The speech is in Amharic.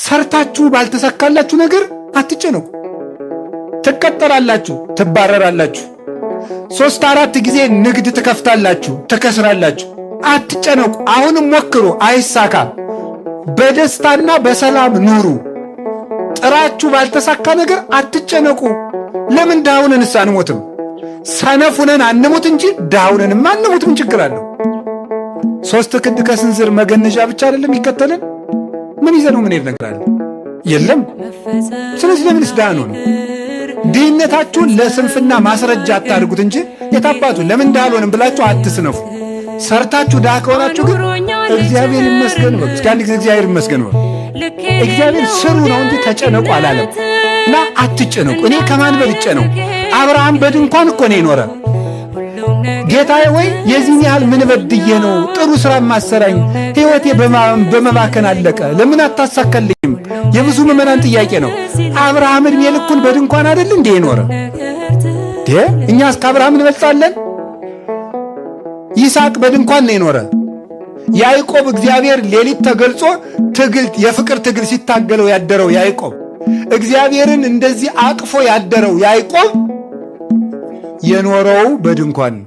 ሰርታችሁ ባልተሳካላችሁ ነገር አትጨነቁ። ትቀጠራላችሁ፣ ትባረራላችሁ። 3-4 ጊዜ ንግድ ትከፍታላችሁ፣ ትከስራላችሁ። አትጨነቁ። አሁንም ሞክሩ፣ አይሳካም። በደስታና በሰላም ኑሩ። ጥራችሁ ባልተሳካ ነገር አትጨነቁ። ለምን ዳውነንስ አንሞትም? ሰነፉነን አንሞት እንጂ ዳውነንማ አንሞት። ምን ችግር አለው? 3 ክንድ ከስንዝር መገነዣ ብቻ አይደለም ይከተልን? ምን ይዘነው ምን ነገር አለ? የለም። ስለዚህ ለምንስ ዳኑን? ድህነታችሁን ለስንፍና ማስረጃ አታድርጉት እንጂ የታባቱ ለምን ዳልሆንም ብላችሁ አትስነፉ። ሰርታችሁ ዳ ከሆናችሁ ግን እግዚአብሔር ይመስገን በሉ። እስኪ አንድ ጊዜ እግዚአብሔር ይመስገን በሉ። እግዚአብሔር ስሩ ነው እንጂ ተጨነቁ አላለም። እና አትጨነቁ። እኔ ከማን በልጬ ነው? አብርሃም በድንኳን እኮ ነው የኖረ። ጌታዬ ወይ የዚህን ያህል ምን በድዬ ነው ጥሩ ሥራ ማሰራኝ? ሕይወቴ በመባከን አለቀ፣ ለምን አታሳካልኝም? የብዙ ምዕመናን ጥያቄ ነው። አብርሃም ዕድሜ ልኩን በድንኳን አይደል እንዴ የኖረ? እኛስ ከአብርሃም እንበልጣለን? ይስሐቅ በድንኳን ነው የኖረ። ያዕቆብ እግዚአብሔር ሌሊት ተገልጾ የፍቅር ትግል ሲታገለው ያደረው ያዕቆብ፣ እግዚአብሔርን እንደዚህ አቅፎ ያደረው ያዕቆብ የኖረው በድንኳን ነው።